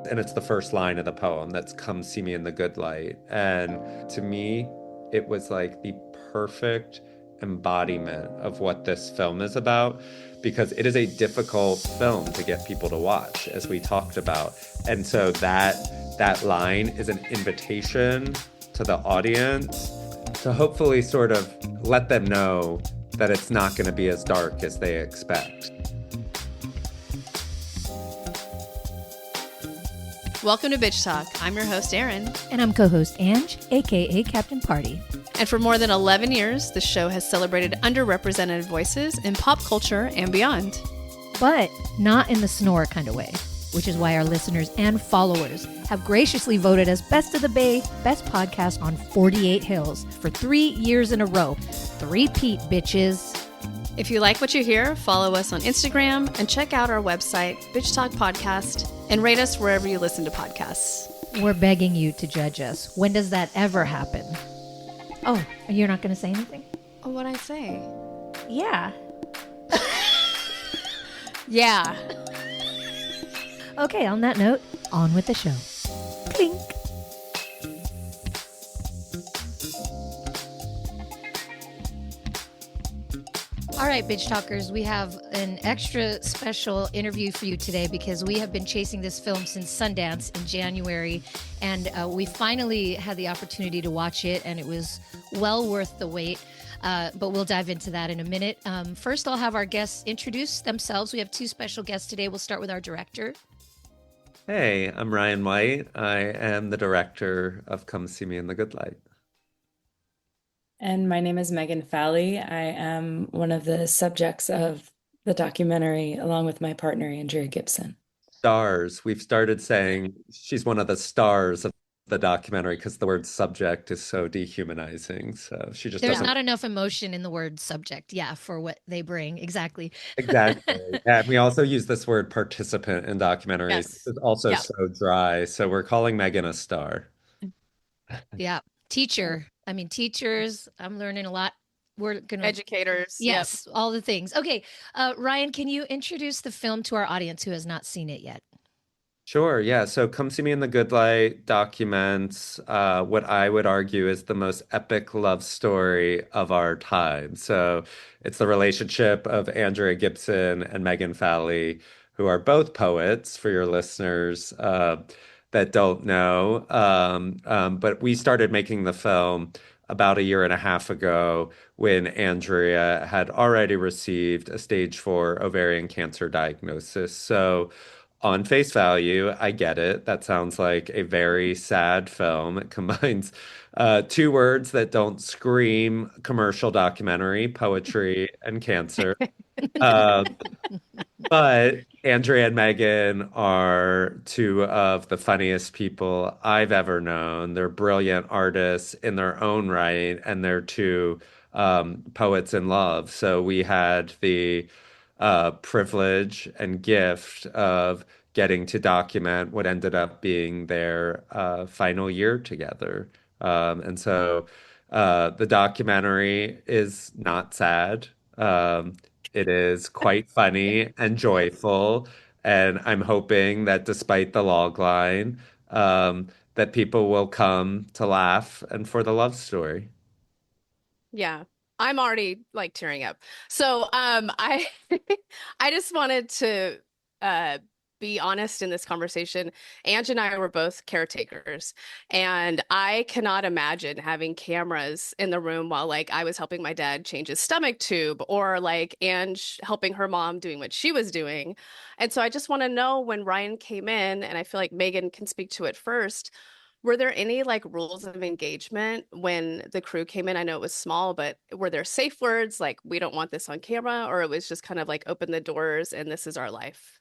And it's the first line of the poem that's "Come see me in the good light." And to me, it was like the perfect embodiment of what this film is about, because it is a difficult film to get people to watch, as we talked about. And so that line is an invitation to the audience to hopefully sort of let them know that it's not going to be as dark as they expect. Welcome to Bitch Talk. I'm your host, Erin. And I'm co-host Ange, aka Captain Party. And for more than 11 years, the show has celebrated underrepresented voices in pop culture and beyond. But not in the snore kind of way, which is why our listeners and followers have graciously voted us Best of the Bay, Best Podcast on 48 Hills for 3 years in a row. Three-peat, bitches. If you like what you hear, follow us on Instagram and check out our website, Bitch Talk Podcast, and rate us wherever you listen to podcasts. We're begging you to judge us. When does that ever happen? Oh, you're not going to say anything? Oh, what'd I say? Yeah. Yeah. Okay, on that note, on with the show. Clink. All right, Bitch Talkers, we have an extra special interview for you today because we have been chasing this film since Sundance in January, and we finally had the opportunity to watch it, and it was well worth the wait. But we'll dive into that in a minute. First, I'll have our guests introduce themselves. We have two special guests today. We'll start with our director. Hey, I'm Ryan White. I am the director of Come See Me in the Good Light. And my name is Megan Falley. I am one of the subjects of the documentary, along with my partner, Andrea Gibson. Stars. We've started saying she's one of the stars of the documentary because the word subject is so dehumanizing. So she just There's doesn't. not enough emotion in the word subject, for what they bring. Exactly. Exactly. And we also use this word participant in documentaries. Yes. It's also Yeah. so dry. So we're calling Megan a star. Yeah. Teacher. I mean, teachers, I'm learning a lot. We're going to... Educators. Yes, all the things. Okay. Ryan, can you introduce the film to our audience who has not seen it yet? Sure, yeah. So Come See Me in the Good Light documents what I would argue is the most epic love story of our time. So it's the relationship of Andrea Gibson and Megan Falley, who are both poets for your listeners that don't know. But we started making the film about a year and a half ago when Andrea had already received a stage 4 ovarian cancer diagnosis. So on face value, I get it. That sounds like a very sad film. It combines two words that don't scream commercial documentary, poetry, and cancer. Uh, but Andrea and Megan are two of the funniest people I've ever known. They're brilliant artists in their own right, and they're two poets in love. So we had the privilege and gift of getting to document what ended up being their final year together. And so the documentary is not sad. It is quite funny and joyful. And I'm hoping that despite the log line, that people will come to laugh and for the love story. Yeah. I'm already like tearing up. So I I just wanted to uh be honest in this conversation. Ange and I were both caretakers, and I cannot imagine having cameras in the room while like I was helping my dad change his stomach tube, or like Ange helping her mom doing what she was doing. And so I just want to know, when Ryan came in, and I feel like Megan can speak to it first, were there any like rules of engagement when the crew came in? I know it was small, but were there safe words like we don't want this on camera, or it was just kind of like open the doors and this is our life?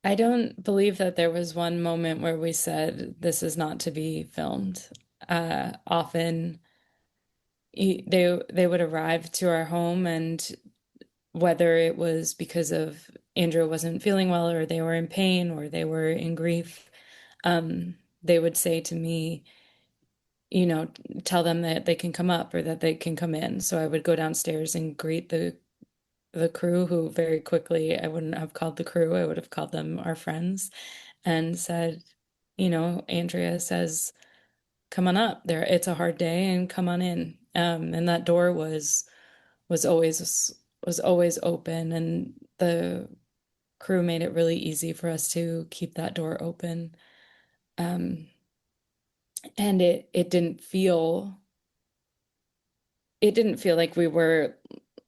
I don't believe that there was one moment where we said this is not to be filmed. Often they would arrive to our home, and whether it was because of Andrew wasn't feeling well, or they were in pain, or they were in grief, they would say to me, tell them that they can come up or that they can come in. So I would go downstairs and greet the crew, who very quickly, I wouldn't have called the crew, I would have called them our friends. and said, Andrea says, come on up there. It's a hard day and come on in. And that door was always open, and the crew made it really easy for us to keep that door open. Um, and it didn't feel like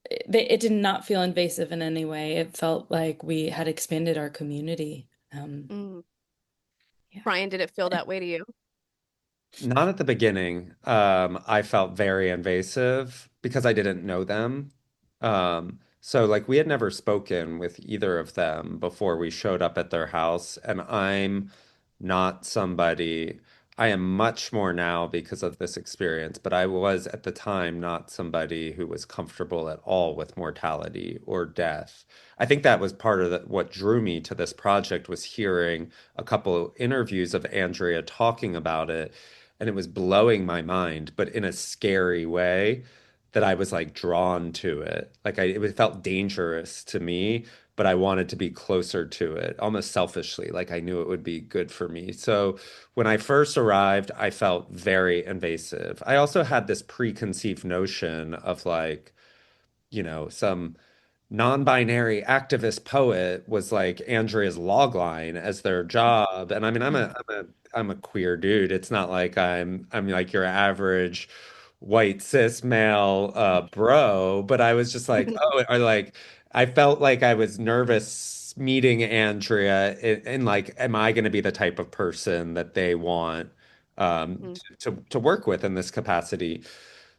it did not feel invasive in any way. It felt like we had expanded our community. Mm. Yeah. Brian, did it feel that way to you? Not at the beginning. I felt very invasive because I didn't know them. So like we had never spoken with either of them before we showed up at their house, and I'm not somebody, I am much more now because of this experience, but I was at the time not somebody who was comfortable at all with mortality or death. I think that was part of what drew me to this project was hearing a couple interviews of Andrea talking about it, and it was blowing my mind, but in a scary way that I was like drawn to it. Like it felt dangerous to me, but I wanted to be closer to it, almost selfishly. Like I knew it would be good for me. So when I first arrived, I felt very invasive. I also had this preconceived notion of like, some non-binary activist poet was like Andrea's logline as their job. And I mean, I'm a queer dude. It's not like I'm like your average white cis male bro, but I was just like, oh, or like I felt like I was nervous meeting Andrea and like, am I going to be the type of person that they want Mm. to work with in this capacity?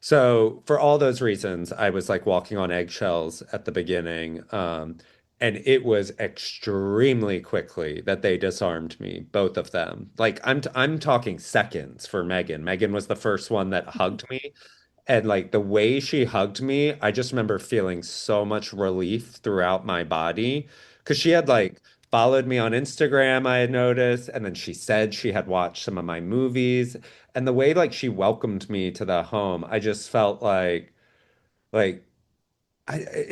So for all those reasons, I was like walking on eggshells at the beginning. And it was extremely quickly that they disarmed me, both of them. Like I'm talking seconds for Megan. Megan was the first one that hugged me. And like the way she hugged me, I just remember feeling so much relief throughout my body because she had like followed me on Instagram, I had noticed, and then she said she had watched some of my movies. And the way like she welcomed me to the home, I just felt like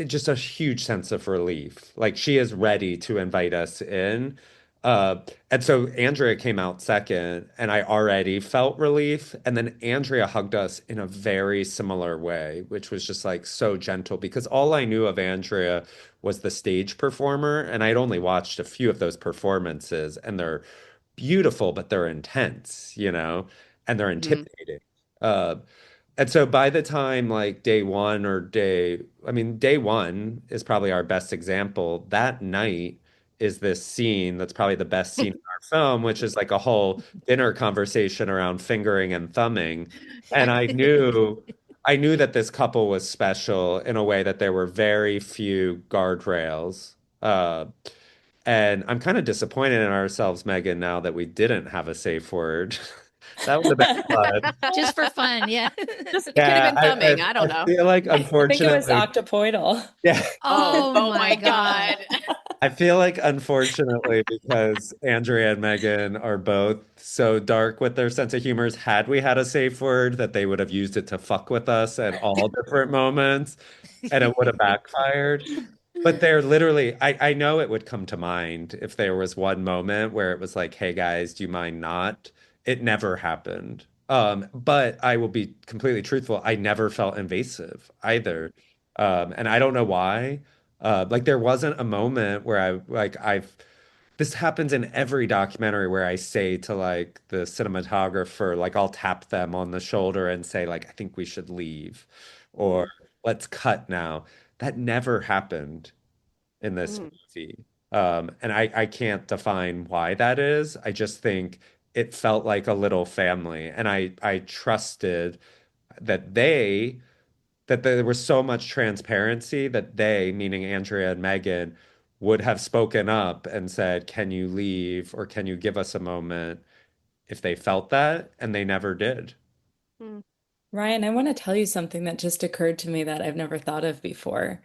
just a huge sense of relief. Like she is ready to invite us in. Uh, and so Andrea came out second, and I already felt relief. And then Andrea hugged us in a very similar way, which was just like so gentle because all I knew of Andrea was the stage performer, and I'd only watched a few of those performances, and they're beautiful, but they're intense, and they're Mhm. intimidating. Uh, and so by the time like day one is probably our best example. That night is this scene that's probably the best scene in our film, which is like a whole dinner conversation around fingering and thumbing. And I knew that this couple was special in a way that there were very few guardrails. And I'm kind of disappointed in ourselves, Megan, now that we didn't have a safe word. That was a bit fun. Just for fun, yeah. Just it could have Yeah, been thumbing. I I don't know. feel like I think it was unfortunately, octopoidal. yeah, Oh, Oh oh my my God. God. I feel like unfortunately because Andrea and Megan are both so dark with their sense of humors, had we had a safe word, that they would have used it to fuck with us at all different moments, and it would have backfired. But they're literally, I know it would come to mind if there was one moment where it was like, hey guys, do you mind not? It never happened. But I will be completely truthful. I never felt invasive either. And I don't know why. Like there wasn't a moment where this happens in every documentary where I say to like the cinematographer, like I'll tap them on the shoulder and say like, I think we should leave or Mm, let's cut now. That never happened in this mm, movie. And I can't define why that is. I just think it felt like a little family. And I trusted that that there was so much transparency that they, meaning Andrea and Megan, would have spoken up and said, can you leave or can you give us a moment if they felt that? And they never did. mm, Ryan, I want to tell you something that just occurred to me that I've never thought of before.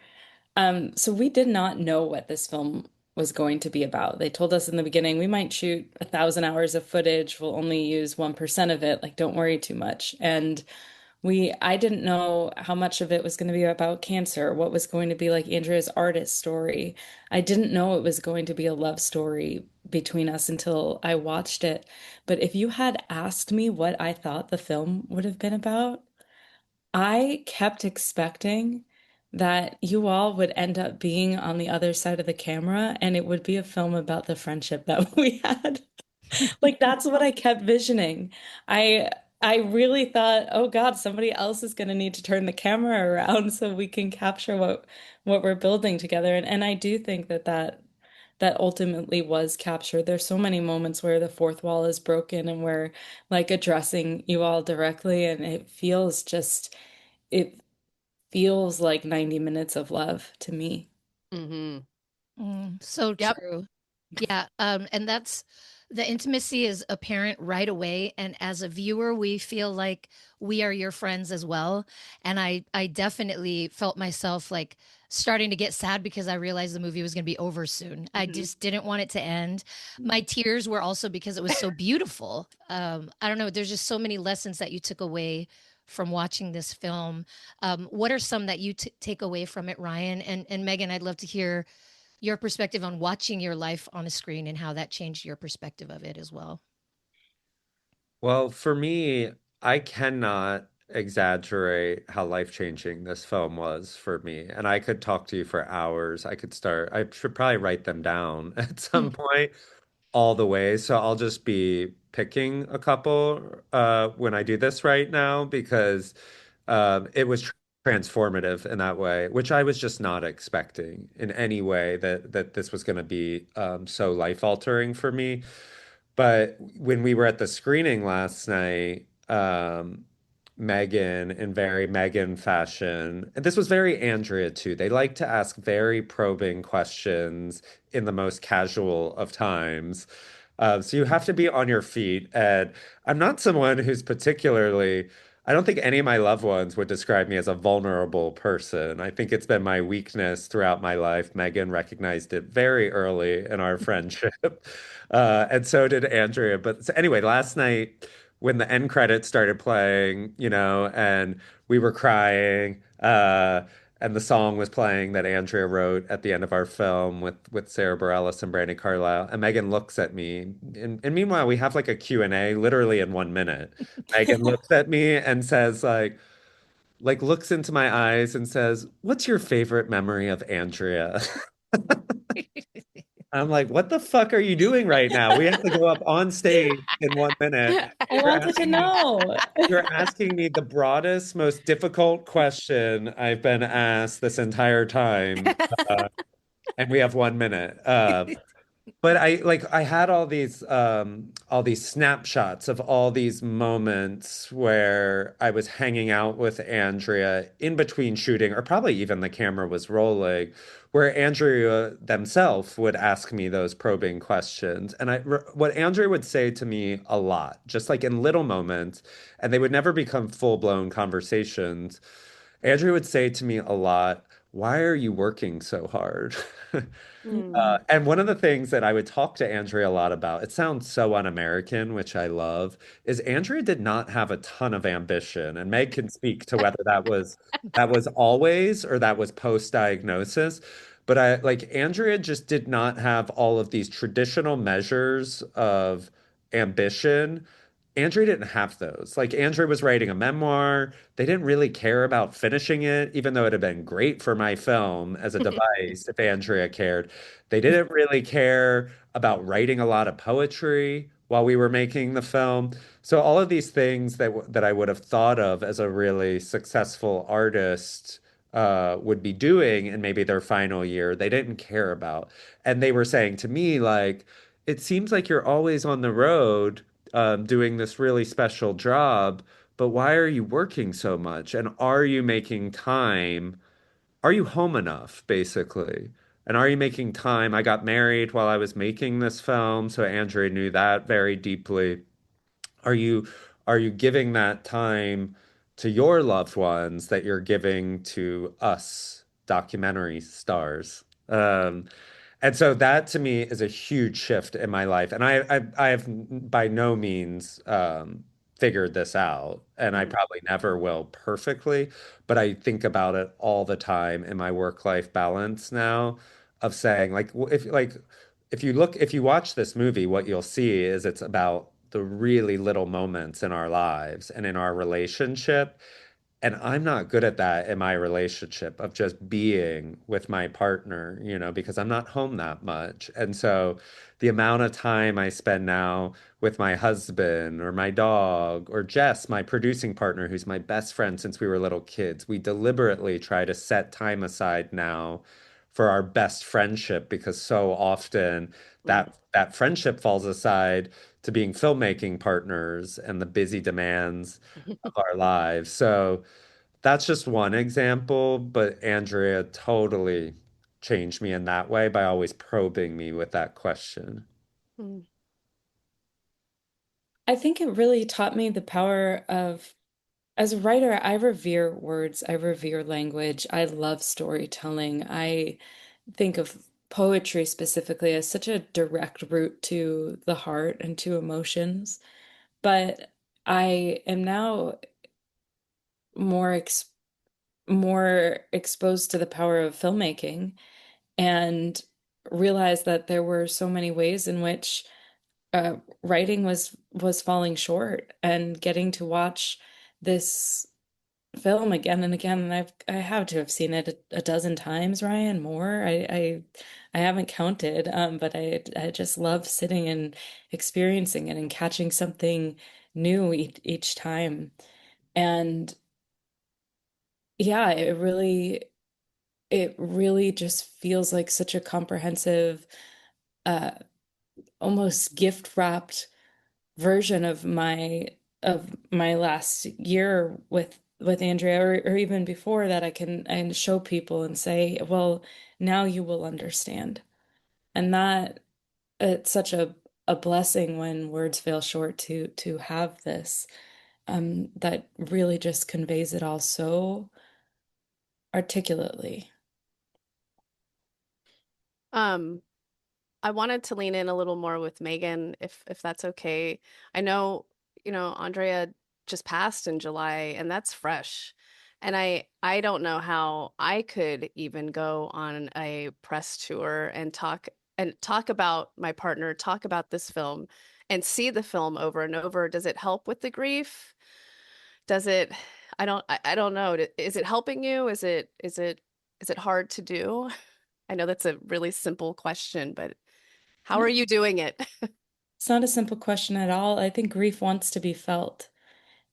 So we did not know what this film was going to be about. They told us in the beginning, we might shoot 1,000 hours of footage. We'll only use 1% of it. Like, don't worry too much. And I didn't know how much of it was going to be about cancer, what was going to be like Andrea's artist story. I didn't know it was going to be a love story between us until I watched it. But if you had asked me what I thought the film would have been about, I kept expecting that you all would end up being on the other side of the camera and it would be a film about the friendship that we had. Like that's what I kept visioning. I I really thought, oh God, somebody else is going to need to turn the camera around so we can capture what we're building together. And I do think that ultimately was captured. There's so many moments where the fourth wall is broken and we're like addressing you all directly, and it feels like 90 minutes of love to me. Hmm. So Yep. true. Yeah, and that's the intimacy is apparent right away, and as a viewer, we feel like we are your friends as well. And I definitely felt myself like starting to get sad because I realized the movie was going to be over soon. I Hmm. just didn't want it to end. My tears were also because it was so beautiful. I don't know, there's just so many lessons that you took away from watching this film. What are some that you take away from it, Ryan? And Megan, I'd love to hear your perspective on watching your life on a screen and how that changed your perspective of it as well. Well, for me, I cannot exaggerate how life-changing this film was for me. And I could talk to you for hours. I should probably write them down at some point, all the way. So I'll just be picking a couple when I do this right now because it was transformative in that way, which I was just not expecting in any way that this was going to be so life-altering for me. But when we were at the screening last night, Megan, in very Megan fashion, and this was very Andrea too. They like to ask very probing questions in the most casual of times. So you have to be on your feet. And I'm not someone who's particularly, I don't think any of my loved ones would describe me as a vulnerable person. I think it's been my weakness throughout my life. Megan recognized it very early in our friendship. And so did Andrea. But so anyway, last night when the end credits started playing, and we were crying, and the song was playing that Andrea wrote at the end of our film with Sarah Bareilles and Brandi Carlile, and Megan looks at me, and meanwhile we have like a Q&A literally in 1 minute. Megan looks at me and says like looks into my eyes and says, "What's your favorite memory of Andrea?" I'm like, what the fuck are you doing right now? We have to go up on stage in 1 minute. I You're wanted to asking me, know. you're asking me the broadest, most difficult question I've been asked this entire time, uh, and we have 1 minute. But I had all these snapshots of all these moments where I was hanging out with Andrea in between shooting, or probably even the camera was rolling, where Andrea themselves would ask me those probing questions. And what Andrea would say to me a lot, just like in little moments, and they would never become full-blown conversations. Andrea would say to me a lot, "Why are you working so hard?" Mm. And one of the things that I would talk to Andrea a lot about, it sounds so un-American, which I love, is Andrea did not have a ton of ambition. And Meg can speak to whether that was always or that was post-diagnosis. But I like Andrea just did not have all of these traditional measures of ambition. Andrea didn't have those. Like Andrea was writing a memoir. They didn't really care about finishing it, even though it had been great for my film as a device if Andrea cared. They didn't really care about writing a lot of poetry while we were making the film. So all of these things that I would have thought of as a really successful artist would be doing in maybe their final year, they didn't care about. And they were saying to me, like, it seems like you're always on the road doing this really special job, but why are you working so much? And are you making time? Are you home enough, basically? And are you making time? I got married while I was making this film, so Andrea knew that very deeply. Are you are you giving that time to your loved ones that you're giving to us documentary stars? And so that to me is a huge shift in my life. And I have by no means figured this out, and I Mm, probably never will perfectly, but I think about it all the time in my work-life balance now of saying if you watch this movie, what you'll see is it's about the really little moments in our lives and in our relationship. And I'm not good at that in my relationship of just being with my partner, because I'm not home that much. And so the amount of time I spend now with my husband or my dog or Jess, my producing partner, who's my best friend since we were little kids, we deliberately try to set time aside now for our best friendship because so often mm. that friendship falls aside to being filmmaking partners and the busy demands of our lives. So that's just one example, but Andrea totally changed me in that way by always probing me with that question. Mm. I think it really taught me the power of, as a writer, I revere words, I revere language, I love storytelling. I think of poetry specifically as such a direct route to the heart and to emotions. But I am now more ex more exposed to the power of filmmaking and realized that there were so many ways in which writing was falling short, and getting to watch this film again and again, and I have to have seen it a dozen times, Ryan, more. I haven't counted, but I just love sitting and experiencing it and catching something new each time. And yeah, it really just feels like such a comprehensive, uh, almost gift wrapped version of my last year with Andrea, or even before that. I can and show people and say, well, now you will understand. And that it's such a blessing when words fail short to have this, that really just conveys it all so articulately. Um, I wanted to lean in a little more with Megan, if that's okay. I know, Andrea just passed in July, and that's fresh. And I don't know how I could even go on a press tour and talk about my partner, talk about this film, and see the film over and over. Does it help with the grief? Does it, I don't know. Is it helping you? Is it hard to do? I know that's a really simple question, but how are No, you doing it? it's not a simple question at all. I think grief wants to be felt.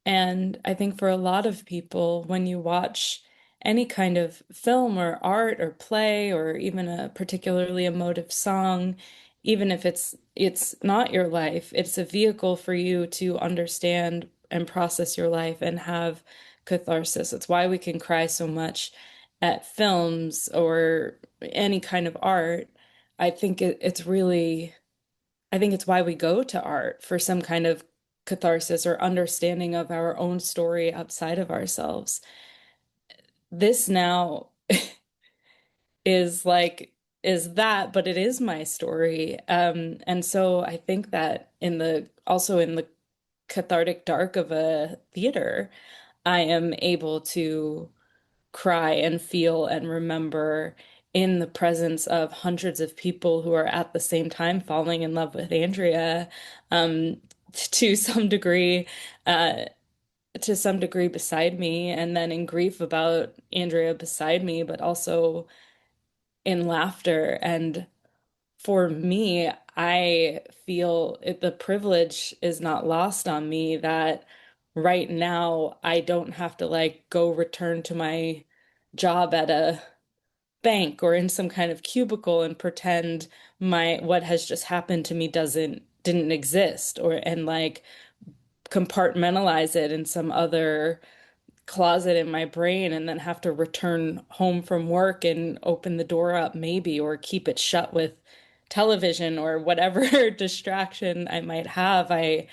And I think for a lot of people, when you watch any kind of film or art or play or even a particularly emotive song, even if it's not your life, it's a vehicle for you to understand and process your life and have catharsis. It's why we can cry so much at films or any kind of art. I think it's why we go to art, for some kind of catharsis or understanding of our own story outside of ourselves. This now is like is that, but it is my story. And so I think that in the cathartic dark of a theater, I am able to cry and feel and remember in the presence of hundreds of people who are at the same time falling in love with Andrea, um, to some degree, uh, to some degree beside me, and then in grief about Andrea beside me, but also in laughter. And for me, I feel the privilege is not lost on me that right now I don't have to like go return to my job at a bank or in some kind of cubicle and pretend my what has just happened to me didn't exist, or and like compartmentalize it in some other closet in my brain, and then have to return home from work and open the door up maybe, or keep it shut with television or whatever distraction I might have. I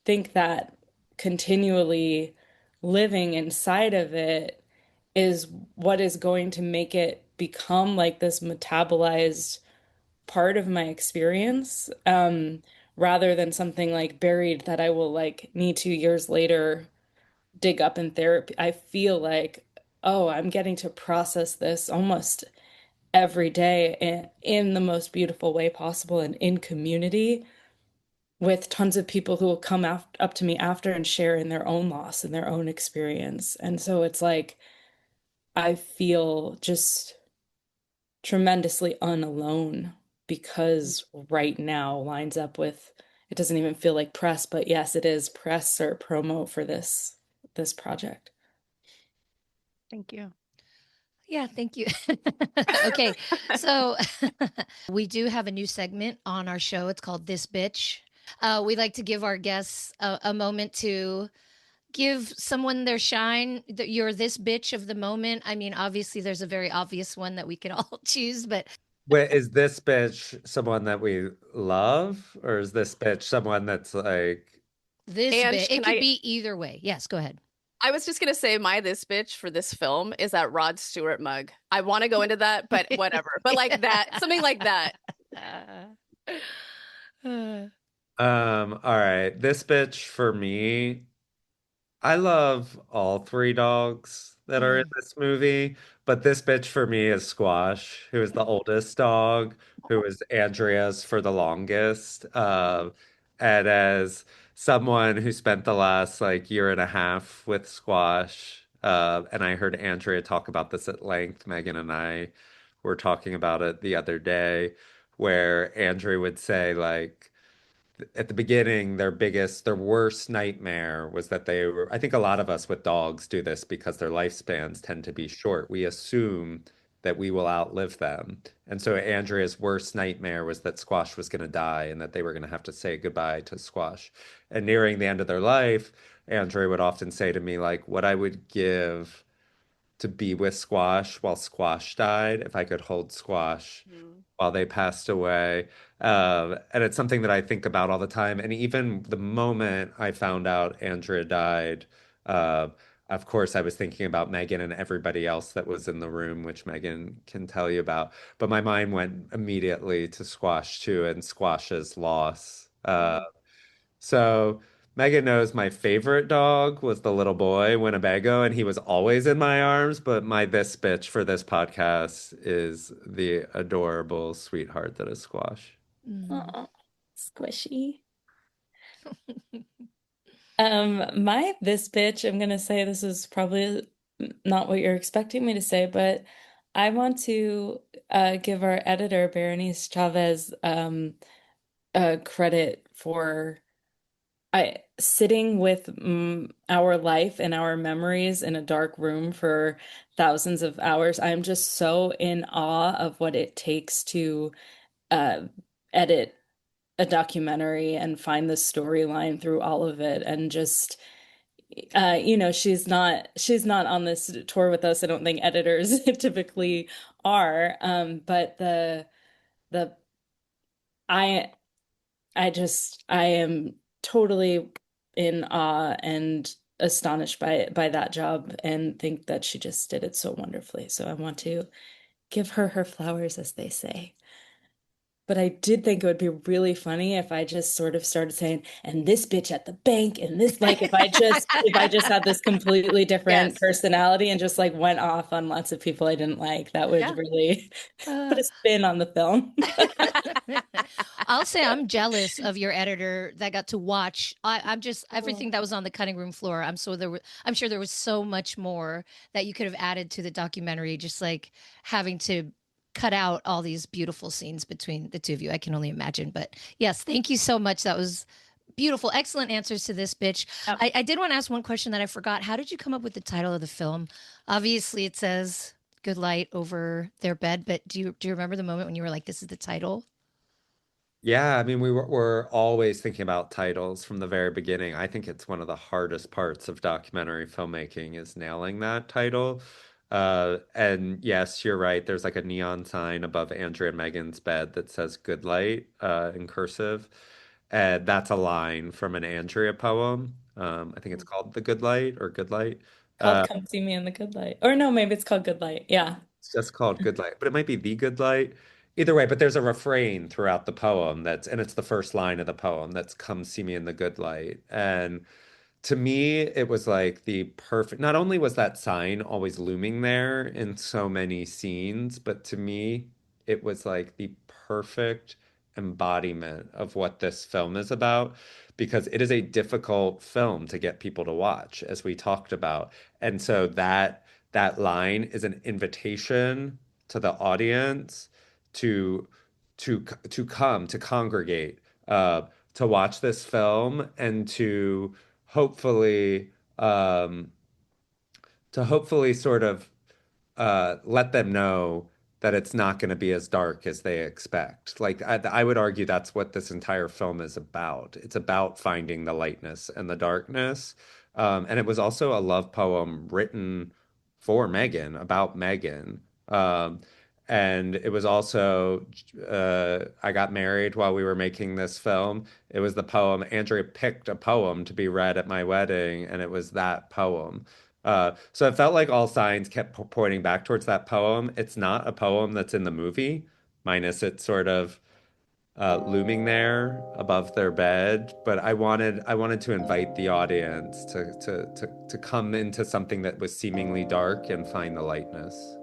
think that continually living inside of it is what is going to make it become like this metabolized part of my experience. rather than something like buried that I will like need to years later dig up in therapy. I feel like, oh, I'm getting to process this almost every day in the most beautiful way possible and in community with tons of people who will come up to me after and share in their own loss and their own experience. And so it's like I feel just tremendously unalone because right now lines up with it doesn't even feel like press, but yes, it is press or promo for this project. Thank you. Yeah, thank you. Okay, so we do have a new segment on our show. It's called This Bitch. We like to give our guests a moment to give someone their shine. You're this bitch of the moment. I mean, obviously, there's a very obvious one that we could all choose, but Wait, is this bitch someone that we love, or is this bitch someone that's like, this bitch, And it can could I be either way. Yes, go ahead. I was just gonna say my this bitch for this film is that Rod Stewart mug. I want to go into that, but whatever. But like that, something like that. Uh, all right, this bitch for me. I love all three dogs that are in mm, this movie, but this bitch for me is Squash, who is the oldest dog, who was Andrea's for the longest. And as someone who spent the last like year and a half with Squash, and I heard Andrea talk about this at length, Megan and I were talking about it the other day, where Andrea would say like, at the beginning, their worst nightmare was that they were, I think a lot of us with dogs do this because their lifespans tend to be short. We assume that we will outlive them. And so Andrea's worst nightmare was that Squash was going to die and that they were going to have to say goodbye to Squash. And nearing the end of their life, Andrea would often say to me, like, what I would give to be with Squash while Squash died, if I could hold Squash Mm. while they passed away. And it's something that I think about all the time. And even the moment I found out Andrea died, uh, of course, I was thinking about Megan and everybody else that was in the room, which Megan can tell you about. But my mind went immediately to Squash too, and Squash's loss. Mm. So Megan knows my favorite dog was the little boy, Winnebago, and he was always in my arms. But my this bitch for this podcast is the adorable sweetheart that is Squash. mm, Oh, squishy. My this bitch, I'm gonna say this is probably not what you're expecting me to say, but I want to give our editor, Berenice Chavez, credit for sitting with our life and our memories in a dark room for thousands of hours. I'm just so in awe of what it takes to uh, edit a documentary and find the storyline through all of it and just she's not on this tour with us. I don't think editors typically are. But the I I am totally in awe and astonished by that job and think that she just did it so wonderfully. So I want to give her her flowers, as they say. But I did think it would be really funny if I just sort of started saying, and this bitch at the bank, and this like if I just had this completely different Yes. personality and just like went off on lots of people I didn't like, that would Yeah. really put uh, a spin on the film. I'll say I'm jealous of your editor that got to watch. I'm just Oh. everything that was on the cutting room floor. I'm sure there was so much more that you could have added to the documentary. Just like having to cut out all these beautiful scenes between the two of you. I can only imagine. But yes, thank you so much. That was beautiful. Excellent answers to this, bitch. Oh, I did want to ask one question that I forgot. How did you come up with the title of the film? Obviously, it says "Good Light" over their bed, but do you remember the moment when you were like, "This is the title"? Yeah, I mean, we're always thinking about titles from the very beginning. I think it's one of the hardest parts of documentary filmmaking is nailing that title. And yes, you're right. There's like a neon sign above Andrea and Megan's bed that says "Good Light" in cursive, and that's a line from an Andrea poem. I think it's called "The Good Light" or "Good Light." Called Come See Me in the Good Light. Or no, maybe it's called Good Light. Yeah. It's just called Good Light, but it might be The Good Light. Either way, but there's a refrain throughout the poem and it's the first line of the poem that's "Come see me in the good light." And to me, it was like the perfect, not only was that sign always looming there in so many scenes, but to me, it was like the perfect embodiment of what this film is about, because it is a difficult film to get people to watch, as we talked about. And so that line is an invitation to the audience to to come, to congregate, uh, to watch this film and hopefully um, to hopefully sort of let them know that it's not going to be as dark as they expect. Like I would argue that's what this entire film is about. It's about finding the lightness and the darkness. And it was also a love poem written for Megan, about Megan. And it was also, I got married while we were making this film. It was the poem, Andrea picked a poem to be read at my wedding, and it was that poem. So it felt like all signs kept pointing back towards that poem. It's not a poem that's in the movie, minus it sort of looming there above their bed. But I wanted to invite the audience to come into something that was seemingly dark and find the lightness.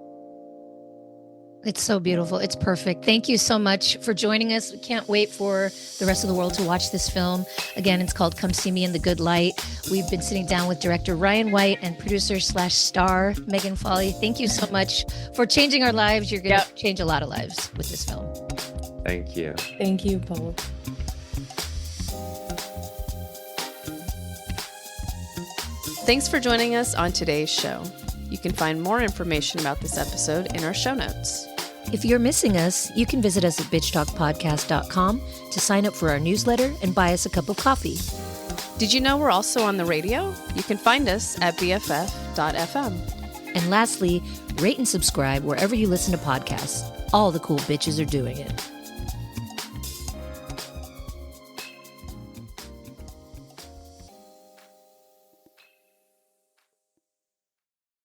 It's so beautiful. It's perfect. Thank you so much for joining us. We can't wait for the rest of the world to watch this film. Again, it's called Come See Me in the Good Light. We've been sitting down with director Ryan White and producer/star Megan Falley. Thank you so much for changing our lives. You're going to change a lot of lives with this film. Thank you. Thank you both. Thanks for joining us on today's show. You can find more information about this episode in our show notes. If you're missing us, you can visit us at bitchtalkpodcast.com to sign up for our newsletter and buy us a cup of coffee. Did you know we're also on the radio? You can find us at bff.fm. And lastly, rate and subscribe wherever you listen to podcasts. All the cool bitches are doing it.